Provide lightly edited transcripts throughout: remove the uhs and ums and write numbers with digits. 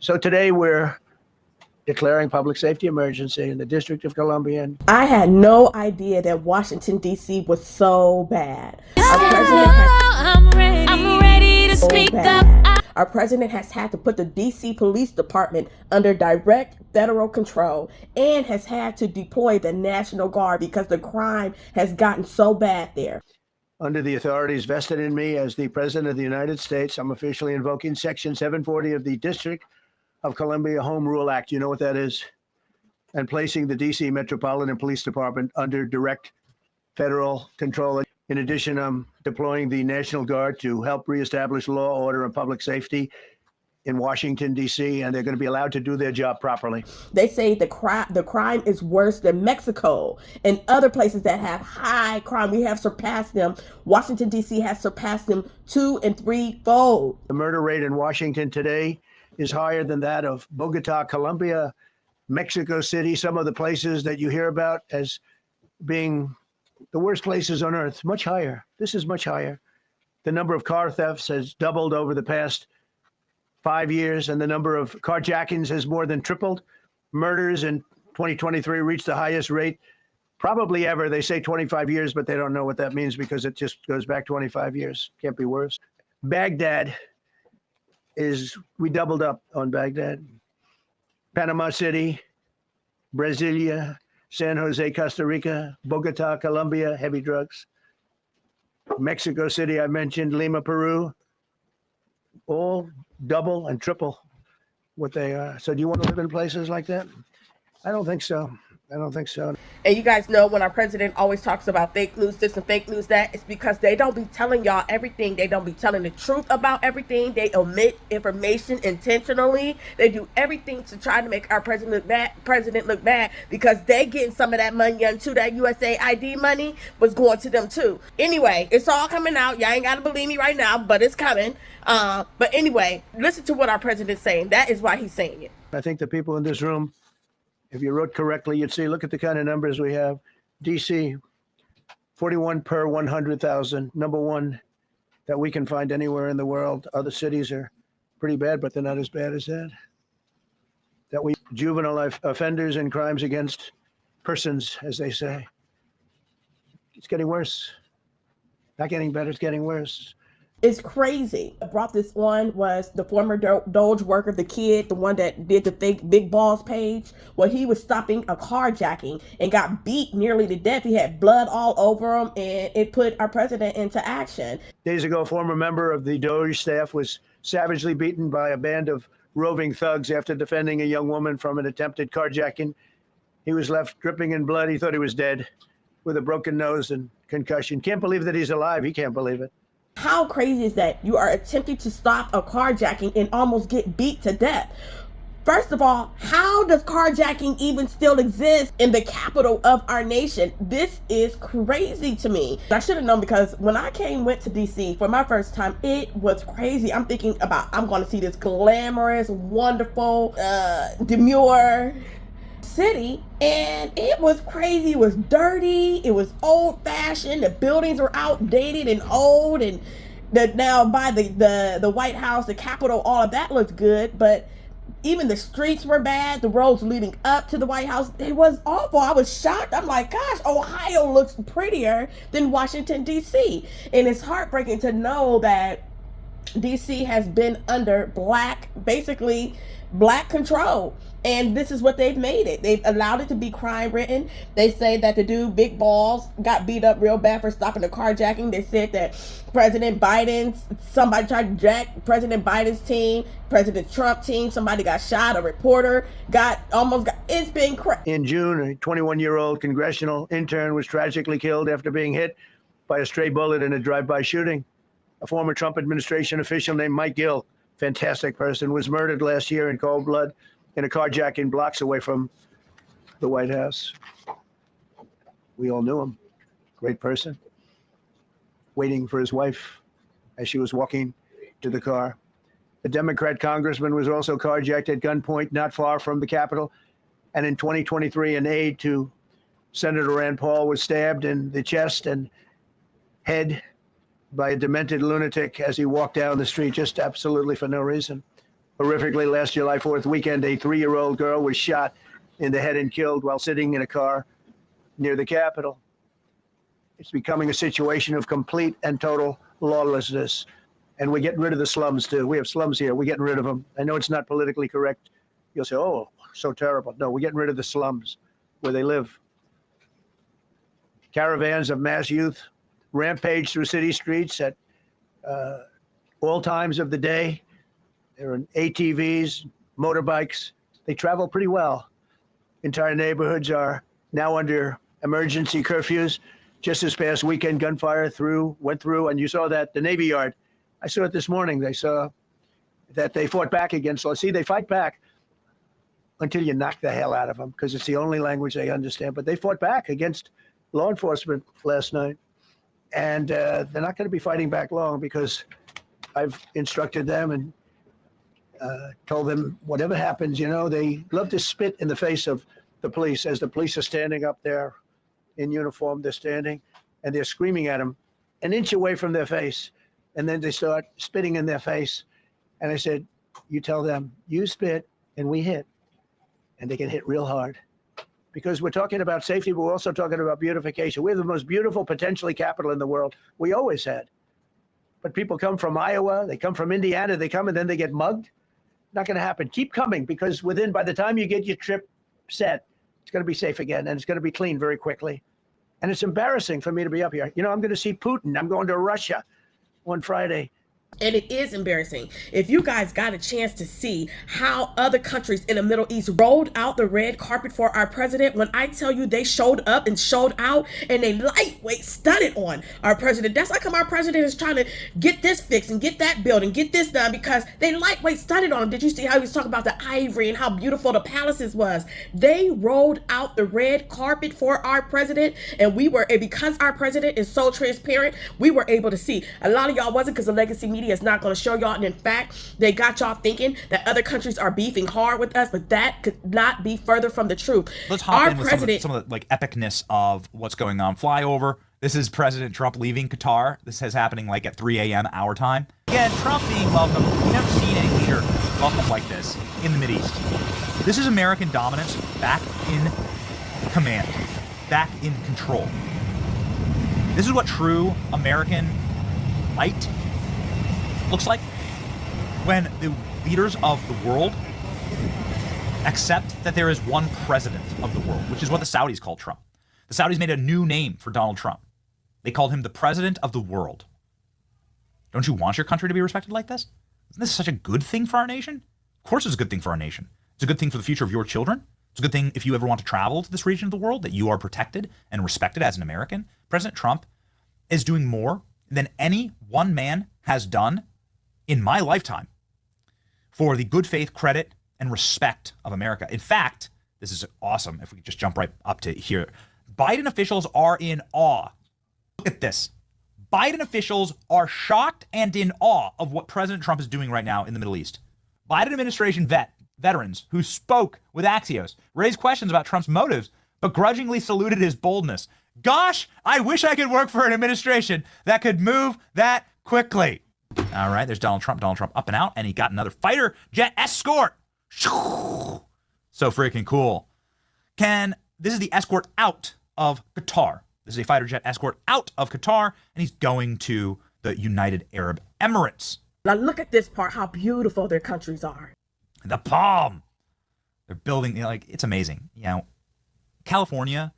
So today we're declaring public safety emergency in the District of Columbia. I had no idea that Washington, D.C. was so bad. Our president has I'm ready to speak up. Our president has had to put the D.C. Police Department under direct federal control and has had to deploy the National Guard because the crime has gotten so bad there. Under the authorities vested in me as the President of the United States, I'm officially invoking Section 740 of the District of Columbia Home Rule Act. You know what that is? And placing the D.C. Metropolitan Police Department under direct federal control. In addition, I'm deploying the National Guard to help reestablish law, order, and public safety in Washington, D.C., and they're going to be allowed to do their job properly. They say the crime is worse than Mexico and other places that have high crime. We have surpassed them. Washington, D.C. has surpassed them 2- and 3-fold. The murder rate in Washington today is higher than that of Bogota, Colombia, Mexico City, some of the places that you hear about as being the worst places on earth, much higher. This is much higher. The number of car thefts has doubled over the past 5 years, and the number of carjackings has more than tripled. Murders in 2023 reached the highest rate probably ever. They say 25 years, but they don't know what that means because it just goes back 25 years. Can't be worse. Baghdad we doubled up on Baghdad. Panama City, Brasilia, San Jose, Costa Rica, Bogota, Colombia, heavy drugs. Mexico City, I mentioned, Lima, Peru, all double and triple what they are. So do you want to live in places like that? I don't think so. I don't think so. And you guys know when our president always talks about fake news this and fake news that, it's because they don't be telling y'all everything. They don't be telling the truth about everything. They omit information intentionally. They do everything to try to make our president look bad because they getting some of that money too. That USA ID money was going to them too. Anyway, it's all coming out. Y'all ain't got to believe me right now, but it's coming. But anyway, listen to what our president's saying. That is why he's saying it. I think the people in this room, if you wrote correctly, you'd see, look at the kind of numbers we have. DC, 41 per 100,000, number one that we can find anywhere in the world. Other cities are pretty bad, but they're not as bad as that. Juvenile offenders and crimes against persons, as they say. It's getting worse. Not getting better, it's getting worse. It's crazy. I brought this on was the former Doge worker, the kid, the one that did the fake Big Balls page. Well, he was stopping a carjacking and got beat nearly to death. He had blood all over him, and it put our president into action. Days ago, a former member of the Doge staff was savagely beaten by a band of roving thugs after defending a young woman from an attempted carjacking. He was left dripping in blood. He thought he was dead with a broken nose and concussion. Can't believe that he's alive. He can't believe it. How crazy is that? You are attempting to stop a carjacking and almost get beat to death. First of all, how does carjacking even still exist in the capital of our nation? This is crazy to me. I should have known because when I went to DC for my first time, it was crazy. I'm thinking about, I'm going to see this glamorous, wonderful, demure city, and it was crazy. It was dirty, it was old-fashioned, the buildings were outdated and old, and now by the White House, the Capitol, all of that looks good, but even the streets were bad. The roads leading up to the White House, it was awful. I was shocked. I'm like, gosh, Ohio looks prettier than Washington, D.C. And it's heartbreaking to know that D.C. has been under basically black control. And this is what they've made it. They've allowed it to be crime ridden. They say that the dude, Big Balls, got beat up real bad for stopping the carjacking. They said that somebody tried to jack President Biden's team, President Trump's team, somebody got shot, a reporter it's been crazy. In June, a 21-year-old congressional intern was tragically killed after being hit by a stray bullet in a drive-by shooting. A former Trump administration official named Mike Gill, fantastic person, was murdered last year in cold blood in a carjacking blocks away from the White House. We all knew him. Great person. Waiting for his wife as she was walking to the car. A Democrat congressman was also carjacked at gunpoint not far from the Capitol. And in 2023, an aide to Senator Rand Paul was stabbed in the chest and head by a demented lunatic as he walked down the street, just absolutely for no reason. horrifically last July 4th weekend. A 3-year-old girl was shot in the head and killed while sitting in a car near the Capitol. It's becoming a situation of complete and total lawlessness. And we're getting rid of the slums, too. We have slums here. We're getting rid of them. I know it's not politically correct. You'll say, oh, so terrible. No, we're getting rid of the slums where they live. Caravans of mass youth rampage through city streets at all times of the day. They're in ATVs, motorbikes. They travel pretty well. Entire neighborhoods are now under emergency curfews. Just this past weekend, gunfire went through, and you saw that, the Navy Yard. I saw it this morning. They saw that they fought back against, see, they fight back until you knock the hell out of them, because it's the only language they understand. But they fought back against law enforcement last night. And they're not going to be fighting back long, because I've instructed them and told them whatever happens, they love to spit in the face of the police. As the police are standing up there in uniform, they're standing and they're screaming at them an inch away from their face. And then they start spitting in their face. And I said, you tell them, you spit and we hit. And they can hit real hard. Because we're talking about safety, but we're also talking about beautification. We have the most beautiful, potentially, capital in the world. We always had. But people come from Iowa, they come from Indiana, they come and then they get mugged. Not going to happen. Keep coming, because by the time you get your trip set, it's going to be safe again, and it's going to be clean very quickly. And it's embarrassing for me to be up here. I'm going to see Putin. I'm going to Russia on Friday. And it is embarrassing. If you guys got a chance to see how other countries in the Middle East rolled out the red carpet for our president, when I tell you they showed up and showed out and they lightweight studied on our president. That's like how our president is trying to get this fixed and get that built and get this done, because they lightweight studied on him. Did you see how he was talking about the ivory and how beautiful the palaces was? They rolled out the red carpet for our president, and because our president is so transparent, we were able to see. A lot of y'all wasn't, because the legacy media is not going to show y'all, and in fact they got y'all thinking that other countries are beefing hard with us, but that could not be further from the truth. Let's hop in with some of the epicness of what's going on. Flyover. This is President Trump leaving Qatar. This is happening at 3 a.m. our time. Again, Trump being welcomed. We've never seen any leader welcomed like this in the Mideast. This is American dominance back in command, back in control. This is what true American might looks like when the leaders of the world accept that there is one president of the world, which is what the Saudis called Trump. The Saudis made a new name for Donald Trump. They called him the president of the world. Don't you want your country to be respected like this? Isn't this such a good thing for our nation? Of course it's a good thing for our nation. It's a good thing for the future of your children. It's a good thing if you ever want to travel to this region of the world, that you are protected and respected as an American. President Trump is doing more than any one man has done in my lifetime for the good faith, credit, and respect of America. In fact, this is awesome. If we could just jump right up to here. Biden officials are in awe. Look at this. Biden officials are shocked and in awe of what President Trump is doing right now in the Middle East. Biden administration veterans who spoke with Axios raised questions about Trump's motives, but grudgingly saluted his boldness. Gosh, I wish I could work for an administration that could move that quickly. All right, there's Donald Trump up and out, and he got another fighter jet escort. So freaking cool. This is the escort out of Qatar. This is a fighter jet escort out of Qatar, and he's going to the United Arab Emirates. Now look at this part, how beautiful their countries are. The palm. They're building, it's amazing. California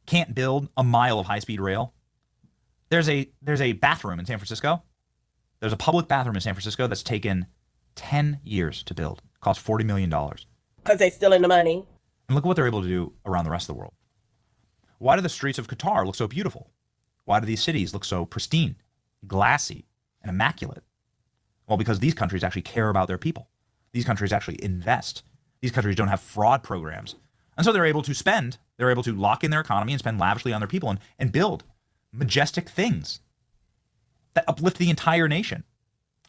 can't build a mile of high-speed rail. There's a bathroom in San Francisco. There's a public bathroom in San Francisco that's taken 10 years to build. It cost $40 million. Because they stealing the money. And look at what they're able to do around the rest of the world. Why do the streets of Qatar look so beautiful? Why do these cities look so pristine, glassy, and immaculate? Well, because these countries actually care about their people. These countries actually invest. These countries don't have fraud programs. And so they're able to spend, they're able to lock in their economy and spend lavishly on their people and build majestic things that uplift the entire nation.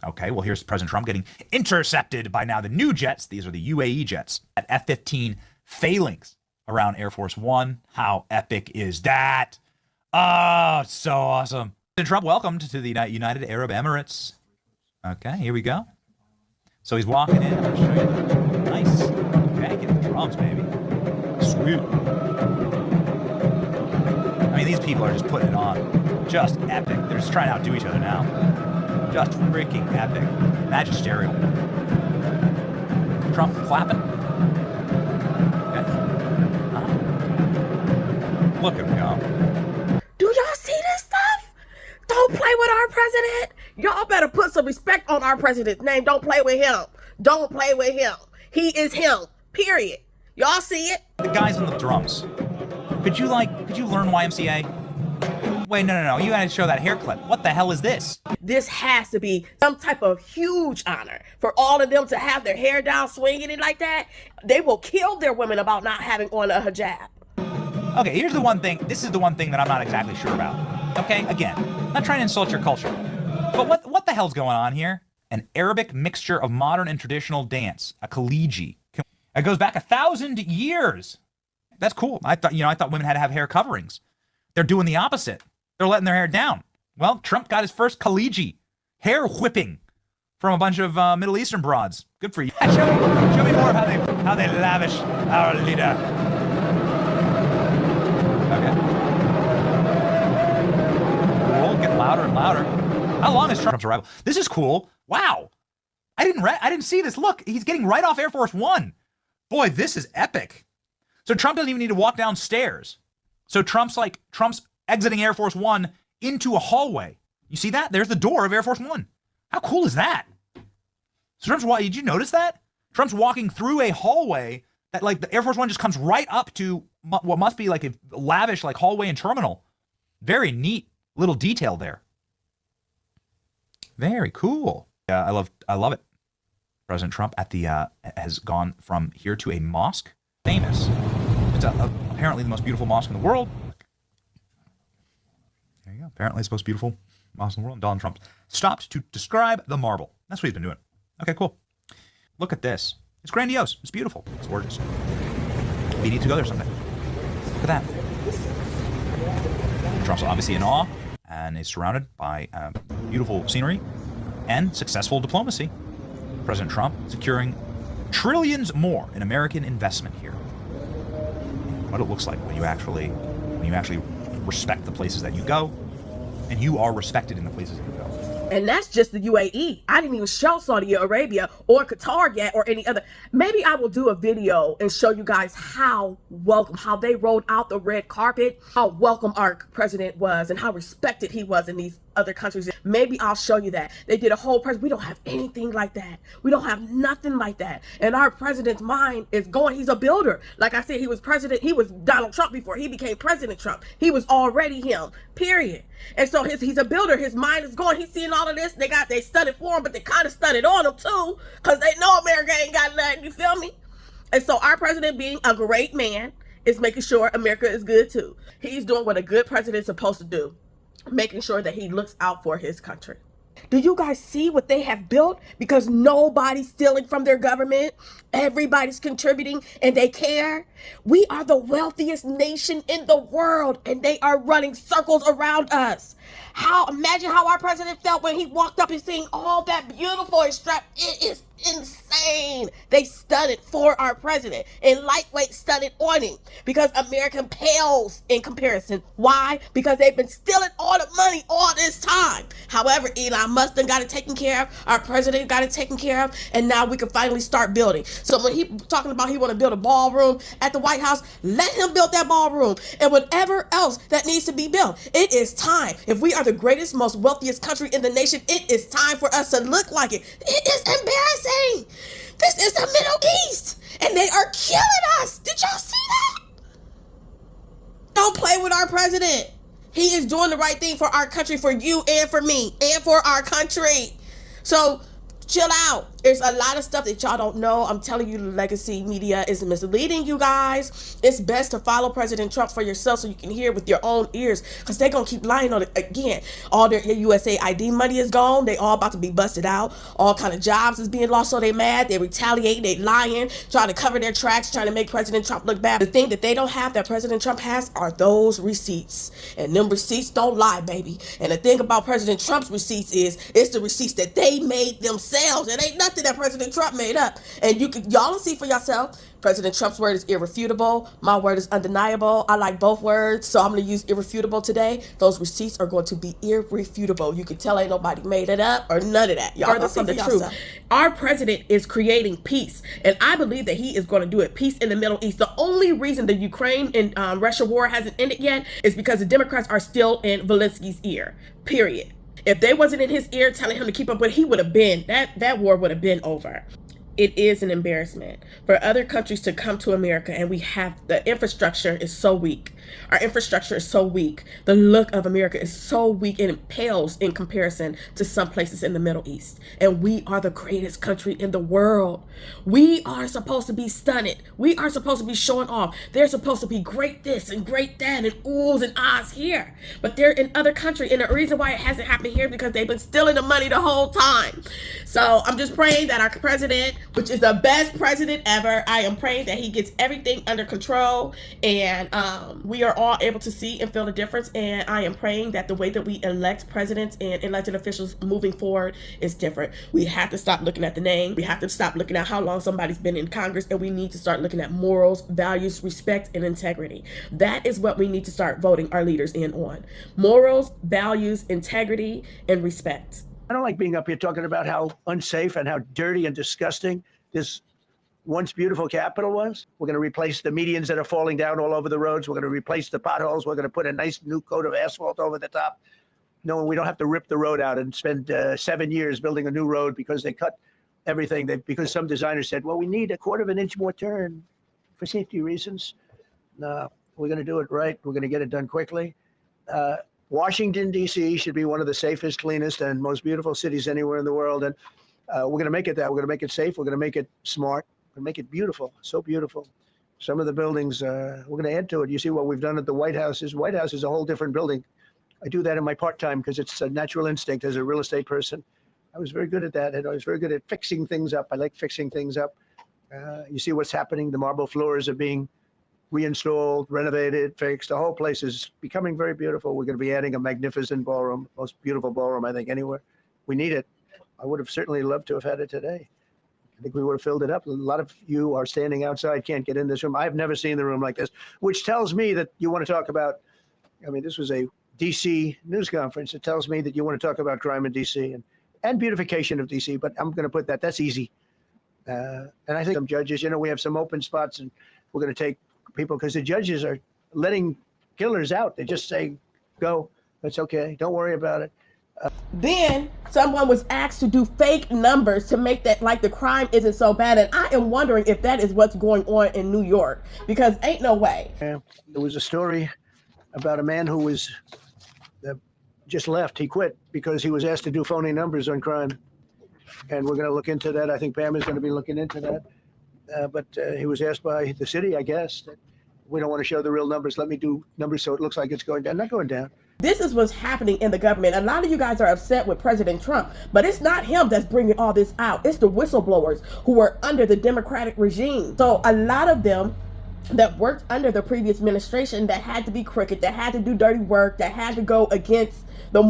Okay, well, here's President Trump getting intercepted by now the new jets. These are the UAE jets at F-15 failings around Air Force One. How epic is that? Oh, it's so awesome. President Trump welcomed to the United Arab Emirates. Okay, here we go. So he's walking in. I'm going to show you. Nice. Okay, get the drums, baby. Sweet. I mean, these people are just putting it on. Just epic. They're just trying to outdo each other now. Just freaking epic. Magisterial. Trump clapping. Okay. Look at him go. Do y'all see this stuff? Don't play with our president. Y'all better put some respect on our president's name. Don't play with him. Don't play with him. He is him. Period. Y'all see it? The guys on the drums. Could you learn YMCA? Wait, no. You gotta show that hair clip. What the hell is this? This has to be some type of huge honor for all of them to have their hair down, swinging it like that. They will kill their women about not having on a hijab. Okay, here's the one thing. This is the one thing that I'm not exactly sure about. Okay, again, not trying to insult your culture. But what the hell's going on here? An Arabic mixture of modern and traditional dance, a khaliji. It goes back 1,000 years. That's cool. I thought women had to have hair coverings. They're doing the opposite. They're letting their hair down. Well, Trump got his first khaliji, hair whipping from a bunch of Middle Eastern broads. Good for you. Show me more of how they lavish our leader. Okay. Cool. Getting louder and louder. How long is Trump's arrival? This is cool. Wow. I didn't see this. Look, he's getting right off Air Force One. Boy, this is epic. So Trump doesn't even need to walk downstairs. So Trump's exiting Air Force One into a hallway. You see that? There's the door of Air Force One. How cool is that? So did you notice that? Trump's walking through a hallway that the Air Force One just comes right up to what must be like a lavish hallway and terminal. Very neat little detail there. Very cool. I love it. President Trump has gone from here to a mosque. Famous. It's apparently the most beautiful mosque in the world. There you go. Apparently it's the most beautiful mosque in the world. Donald Trump stopped to describe the marble. That's what he's been doing. Okay, cool. Look at this. It's grandiose. It's beautiful. It's gorgeous. We need to go there someday. Look at that. Trump's obviously in awe and is surrounded by beautiful scenery and successful diplomacy. President Trump securing trillions more in American investment here. What it looks like when you actually respect the places that you go, and you are respected in the places that you go. And that's just the UAE. I didn't even show Saudi Arabia or Qatar yet or any other. Maybe I will do a video and show you guys how they rolled out the red carpet, how welcome our president was and how respected he was in these other countries. Maybe I'll show you that. They did a whole we don't have anything like that. We don't have nothing like that. And our president's mind is going, he's a builder. Like I said, he was Donald Trump before he became President Trump. He was already him, period. And so he's a builder. His mind is going, he's seeing all of this. They studied for him, but they kind of studied on him too, because they know America ain't got nothing, you feel me? And so our president, being a great man, is making sure America is good too. He's doing what a good president's supposed to do, making sure that he looks out for his country. Do you guys see what they have built? Because nobody's stealing from their government. Everybody's contributing and they care. We are the wealthiest nation in the world and they are running circles around us. Imagine how our president felt when he walked up and seeing all that beautiful and strapped. It is insane. They studied for our president and lightweight studied on him because America pales in comparison. Why? Because they've been stealing all the money all this time. However, Elon Musk done got it taken care of. Our president got it taken care of. And now we can finally start building. So when he talking about he want to build a ballroom at the White House, let him build that ballroom and whatever else that needs to be built. It is time. If we are the greatest, most wealthiest country in the nation, it is time for us to look like it. It is embarrassing. This is the Middle East and they are killing us. Did y'all see that? Don't play with our president. He is doing the right thing for our country, for you and for me and for our country. So chill out. There's a lot of stuff that y'all don't know. I'm telling you, the legacy media is misleading you guys. It's best to follow President Trump for yourself so you can hear with your own ears, because they're going to keep lying on it again. All their USA ID money is gone. They all about to be busted out. All kind of jobs is being lost, so they mad. They retaliate. They lying, trying to cover their tracks, trying to make President Trump look bad. The thing that they don't have that President Trump has are those receipts. And them receipts don't lie, baby. And the thing about President Trump's receipts is, it's the receipts that they made themselves. It ain't nothing something that President Trump made up. And y'all will see for yourself. President Trump's word is irrefutable. My word is undeniable. I like both words, so I'm going to use irrefutable today. Those receipts are going to be irrefutable. You can tell ain't nobody made it up or none of that. Y'all from the truth. Our president is creating peace, and I believe that he is going to do it. Peace in the Middle East. The only reason the Ukraine and Russia war hasn't ended yet is because the Democrats are still in Zelensky's ear. Period. If they wasn't in his ear telling him to keep up with, he would have been, that war would have been over. It is an embarrassment for other countries to come to America, and the infrastructure is so weak. Our infrastructure is so weak. The look of America is so weak, and it pales in comparison to some places in the Middle East. And we are the greatest country in the world. We are supposed to be stunted. We are supposed to be showing off. They're supposed to be great this and great that and oohs and ahs here. But they're in other countries, and the reason why it hasn't happened here is because they've been stealing the money the whole time. So I'm just praying that our president, which is the best president ever, I am praying that he gets everything under control, and we are all able to see and feel the difference. And I am praying that the way that we elect presidents and elected officials moving forward is different. We have to stop looking at the name. We have to stop looking at how long somebody's been in Congress, and we need to start looking at morals, values, respect, and integrity. That is what we need to start voting our leaders in on. Morals, values, integrity, and respect. I don't like being up here talking about how unsafe and how dirty and disgusting this once beautiful capital was. We're going to replace the medians that are falling down all over the roads. We're going to replace the potholes. We're going to put a nice new coat of asphalt over the top. No, we don't have to rip the road out and spend 7 years building a new road because they cut everything. Because some designers said, well, we need a quarter of an inch more turn for safety reasons. No, we're going to do it right. We're going to get it done quickly. Washington, D.C. should be one of the safest, cleanest, and most beautiful cities anywhere in the world. And we're going to make it that. We're going to make it safe. We're going to make it smart. We're going to make it beautiful. So beautiful. Some of the buildings, we're going to add to it. You see what we've done at the White House. White House is a whole different building. I do that in my part-time because it's a natural instinct as a real estate person. I was very good at that. And I was very good at fixing things up. I like fixing things up. You see what's happening. The marble floors are being reinstalled, renovated, fixed. The whole place is becoming very beautiful. We're going to be adding a magnificent ballroom, most beautiful ballroom, I think, anywhere. We need it. I would have certainly loved to have had it today. I think we would have filled it up. A lot of you are standing outside, can't get in this room. I've never seen the room like this, which tells me that you want to talk about, I mean, this was a D.C. news conference. It tells me that you want to talk about crime in D.C. and beautification of D.C., but I'm going to put that's easy. And I think some judges, we have some open spots, and we're going to take people because the judges are letting killers out. They just say, go, that's okay. Don't worry about it. Then someone was asked to do fake numbers to make that like the crime isn't so bad. And I am wondering if that is what's going on in New York, because ain't no way. There was a story about a man who was just left. He quit because he was asked to do phony numbers on crime. And we're going to look into that. I think Pam is going to be looking into that. But he was asked by the city, I guess, that we don't want to show the real numbers. Let me do numbers so it looks like it's going down. Not going down. This is what's happening in the government. A lot of you guys are upset with President Trump, but it's not him that's bringing all this out. It's the whistleblowers who are under the Democratic regime. So a lot of them that worked under the previous administration that had to be crooked, that had to do dirty work, that had to go against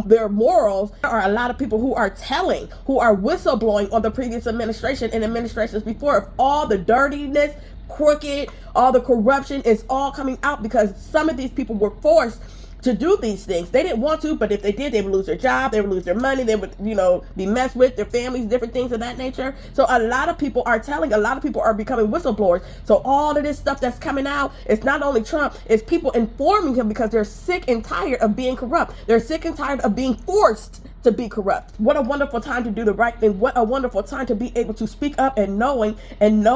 their morals. There are a lot of people who are whistleblowing on the previous administration and administrations before of all the dirtiness, crooked, all the corruption is all coming out because some of these people were forced to do these things. They didn't want to, but if they did, they would lose their job, they would lose their money, they would, be messed with, their families, different things of that nature. So a lot of people are becoming whistleblowers. So all of this stuff that's coming out, it's not only Trump, it's people informing him because they're sick and tired of being corrupt. They're sick and tired of being forced to be corrupt. What a wonderful time to do the right thing. What a wonderful time to be able to speak up and know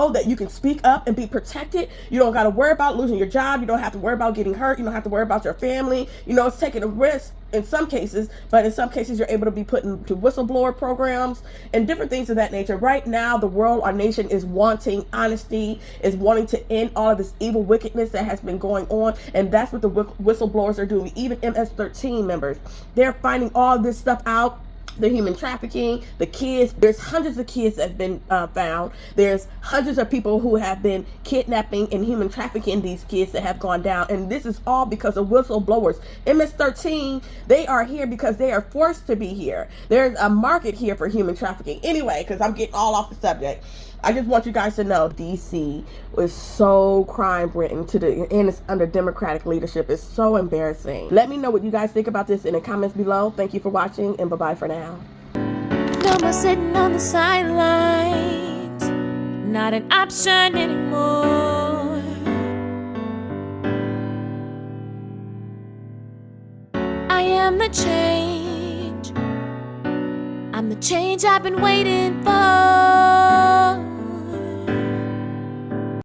that you can speak up and be protected. You don't got to worry about losing your job. You don't have to worry about getting hurt. You don't have to worry about your family. It's taking a risk in some cases, but in some cases you're able to be put into whistleblower programs and different things of that nature. Right now, the world, our nation is wanting honesty, is wanting to end all of this evil wickedness that has been going on, and that's what the whistleblowers are doing. Even MS-13 members, they're finding all this stuff out. the human trafficking, the kids. There's hundreds of kids that have been found. There's hundreds of people who have been kidnapping and human trafficking these kids that have gone down. And this is all because of whistleblowers. MS-13, they are here because they are forced to be here. There's a market here for human trafficking. Anyway, because I'm getting all off the subject, I just want you guys to know DC was so crime-ridden and it's under Democratic leadership. It's so embarrassing. Let me know what you guys think about this in the comments below. Thank you for watching, and bye-bye for now. No more sitting on the sidelines, not an option anymore. I am the change. I'm the change I've been waiting for.